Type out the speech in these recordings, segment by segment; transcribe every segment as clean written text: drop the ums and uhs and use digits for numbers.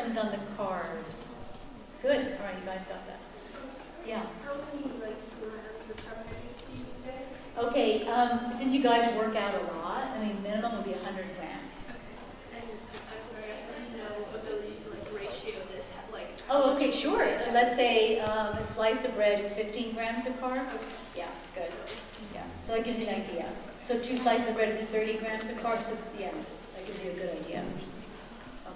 questions on the carbs? Good. All right, you guys got that. Yeah. How many grams of carbohydrates do you eat a day? Okay, since you guys work out a lot, I mean, minimum would be 100 grams. Okay. And I'm sorry, there's no ability to ratio this, Oh, okay, sure. Let's say a slice of bread is 15 grams of carbs. Okay. Yeah, good. Yeah, so that gives you an idea. So 2 slices of bread would be 30 grams of carbs. So yeah, that gives you a good idea.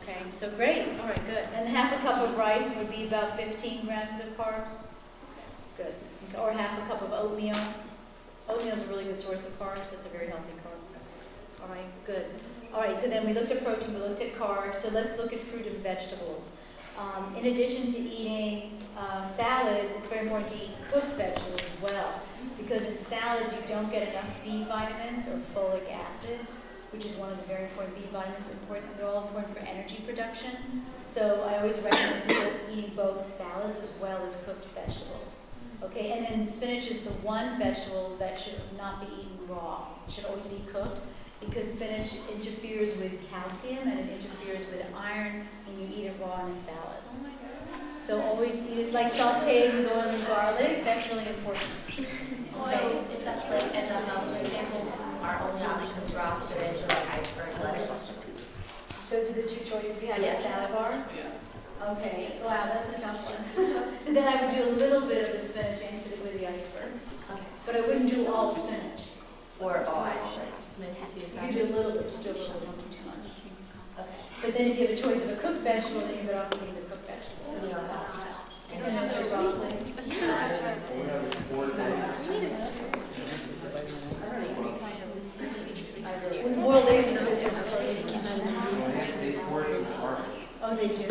Okay, so great. All right, good. And half a cup of rice would be about 15 grams of carbs. Good. Or half a cup of oatmeal. Oatmeal is a really good source of carbs. That's a very healthy carb. All right, good. All right, so then we looked at protein, we looked at carbs. So let's look at fruit and vegetables. In addition to eating salads, it's very important to eat cooked vegetables as well. Because in salads, you don't get enough B vitamins or folic acid, which is one of the very important B vitamins. They're all important for energy production. So I always recommend people eating both salads as well as cooked vegetables. Okay, and then spinach is the one vegetable that should not be eaten raw. It should always be cooked because spinach interferes with calcium and it interferes with iron when you eat it raw in a salad. Oh my God. So always eat it like sauteed with oil and garlic. That's really important. So if that's like as a health example, our only options raw spinach or like iceberg lettuce. Those are the 2 choices you have in a salad bar? Yeah. Okay, wow, that's a tough one. So then I would do a little bit of the spinach into with the iceberg. Okay. But I wouldn't do all the spinach. Or all iceberg. Just mix it too. You do a little bit, just do a little bit, don't do too much. Okay. But then if you have a choice of a cooked vegetable, then you're better off eating the cooked vegetable. So we don't have Spinach or broccoli. With boiled eggs, there's protein. Oh, they do?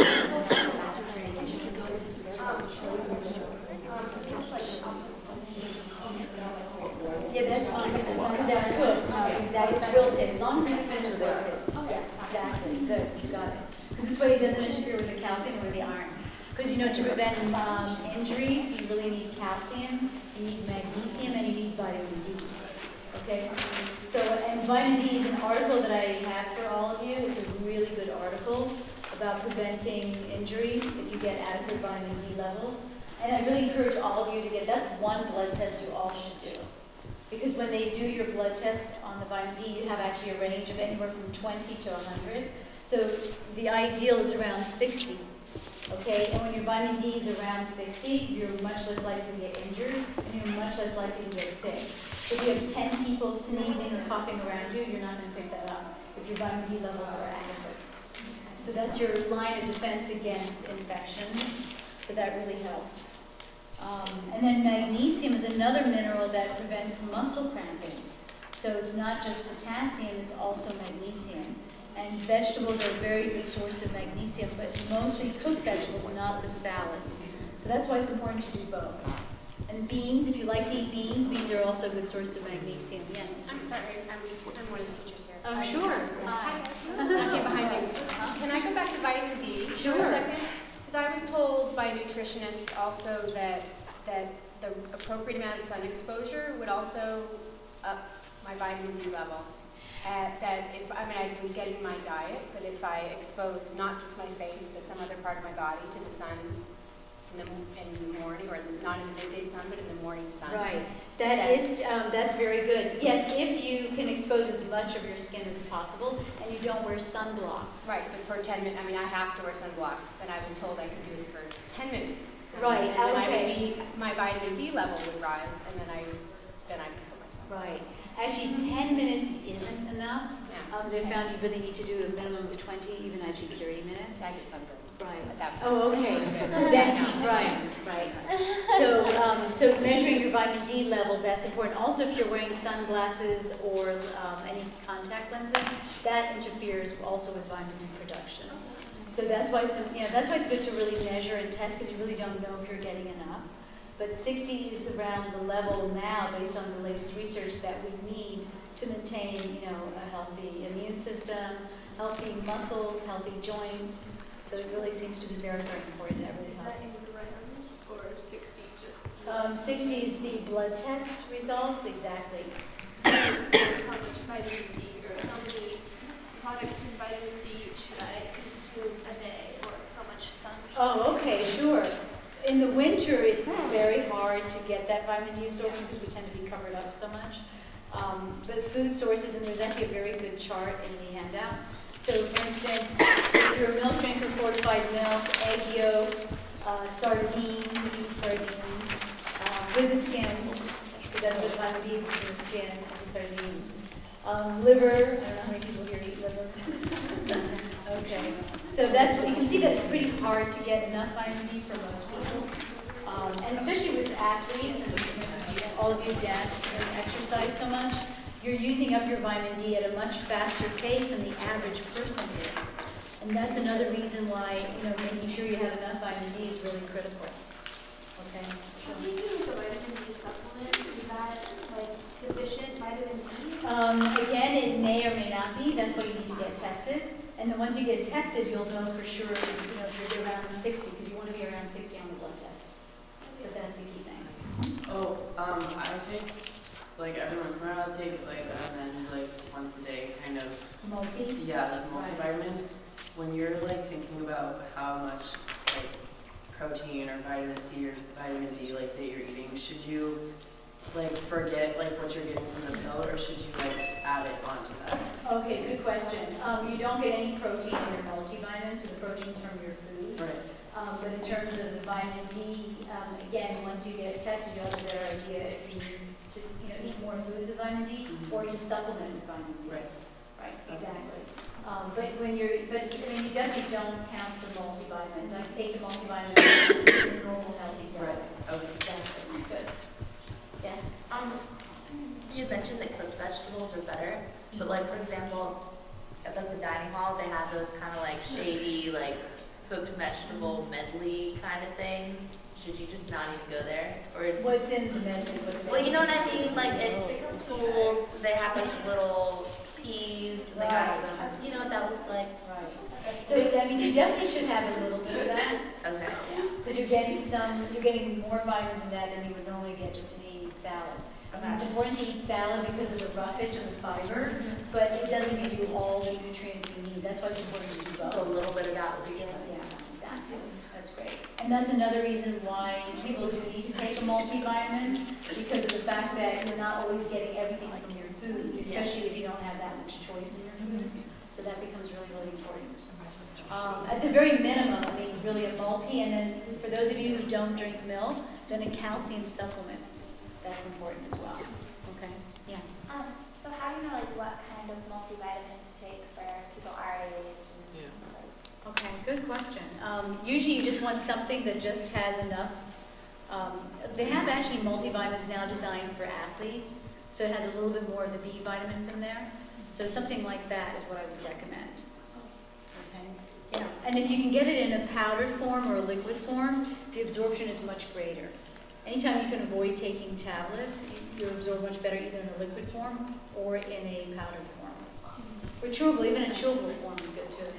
Yeah, that's fine, because that's cooked. Exactly, it's wilted, as long as the spinach is wilted. Yeah, exactly, good, you got it. Because this way it doesn't interfere with the calcium or with the iron. Because you know, to prevent injuries, you really need calcium, you need magnesium, and you need vitamin D. Okay? So, and vitamin D is an article that I have for all of you. It's a really good article about preventing injuries if you get adequate vitamin D levels. And I really encourage all of you to get, that's one blood test you all should do. Because when they do your blood test on the vitamin D, you have actually a range of anywhere from 20 to 100. So the ideal is around 60. Okay, and when your vitamin D is around 60, you're much less likely to get injured, and you're much less likely to get sick. So if you have 10 people sneezing or coughing around you, you're not going to pick that up if your vitamin D levels are adequate. So that's your line of defense against infections, so that really helps. And then magnesium is another mineral that prevents muscle cramping. So it's not just potassium, it's also magnesium. And vegetables are a very good source of magnesium, but mostly cooked vegetables, not the salads. So that's why it's important to do both. And beans, if you like to eat beans, beans are also a good source of magnesium. Yes? I'm sorry, I'm one of the teachers here. Oh, sure. Hi. I'm behind you. Can I go back to vitamin D for a second? Because I was told by nutritionists also that the appropriate amount of sun exposure would also up my vitamin D level. That if, I mean, I've been getting my diet, but if I expose not just my face, but some other part of my body to the sun in the morning, or not in the midday sun, but in the morning sun. Right. That's very good. Yes, if you can expose as much of your skin as possible, and you don't wear sunblock. Right, but for 10 minutes, I mean, I have to wear sunblock, and I was told I could do it for 10 minutes. Right, and then okay. my vitamin D level would rise, and then I could put myself. Right. Actually, 10 minutes isn't enough. Yeah. They found you really need to do a minimum of 20, even actually 30 minutes. I get sunburned. Right. At that point. Oh, okay. So that, right. So measuring your vitamin D levels, that's important. Also, if you're wearing sunglasses or any contact lenses, that interferes also with vitamin D production. So that's why it's good to really measure and test, because you really don't know if you're getting enough. But 60 is around the level now, based on the latest research, that we need to maintain, a healthy immune system, healthy muscles, healthy joints. So it really seems to be very, very important. That really helps. Is that in grams or 60 just? 60 is the blood test results, exactly. So how much vitamin D or how many products with vitamin D should I consume a day, or how much much sun. Oh, okay, sure. In the winter, it's very hard to get that vitamin D absorption because we tend to be covered up so much. But food sources, and there's actually a very good chart in the handout. So, for instance, if you're a milk drinker, fortified milk, egg yolk, sardines, if you eat sardines, with the skin, because that's what vitamin D is in the skin of the sardines. Liver, I don't know how many people here eat liver. Okay, so that's what you can see that it's pretty hard to get enough vitamin D for most people. And especially with athletes, and all of you dance and exercise so much, you're using up your vitamin D at a much faster pace than the average person is. And that's another reason why, making sure you have enough vitamin D is really critical. Okay? Taking like a vitamin D supplement, is that like sufficient vitamin D? Again, it may or may not be. That's why you need to get tested. And then once you get tested, you'll know for sure, if you're around 60, because you want to be around 60 on the blood test. So that's the key thing. Oh, I take, like, every once in a while I'll take, like, vitamins, like, once a day, kind of. Multi? Yeah, like, multivitamin. When you're, like, thinking about how much, like, protein or vitamin C or vitamin D, like, that you're eating, should you, like, forget, like, what you're getting from the pill, or should you, like, add it onto that? Okay, good question. You don't get any protein in your multivitamins, so the protein's from your food. Right. But in terms of the vitamin D, again, once you get tested, you'll have a better idea if you need to, eat more foods of vitamin D or to supplement with vitamin D. Right. Right, exactly. But you definitely don't count the multivitamin. Like, take the multivitamin in a normal, healthy diet. Right. Okay. Exactly. Good. Yes. You mentioned that cooked vegetables are better, but like, for example, at like the dining hall, they have those kind of like shady, like cooked vegetable medley kind of things. Should you just not even go there? Or What's in the medley? well, you know what I mean? Like at schools, they have like little peas, and they got some, you know what that looks like? Right. So, you definitely should have a little bit of that. Okay. Yeah. Because you're getting more vitamins in that than you would normally get just in eating salad. It's important to eat salad because of the roughage and the fiber, but it doesn't give you all the nutrients you need. That's why it's important to do both. So a little bit of that would be good. Yeah, exactly. That's great. And that's another reason why people do need to take a multivitamin, because of the fact that you're not always getting everything from your food, especially if you don't have that much choice in your food. So that becomes really, really important. At the very minimum, really a multi, and then for those of you who don't drink milk, then a calcium supplement. That's important as well. Okay. Yes. So how do you know what kind of multivitamin to take for people our age? Okay, good question. Usually you just want something that just has enough. They have actually multivitamins now designed for athletes, so it has a little bit more of the B vitamins in there. So something like that is what I would recommend. Okay. Yeah. And if you can get it in a powdered form or a liquid form, the absorption is much greater. Anytime you can avoid taking tablets, you absorb much better either in a liquid form or in a powdered form. Or chewable, even a chewable form is good too.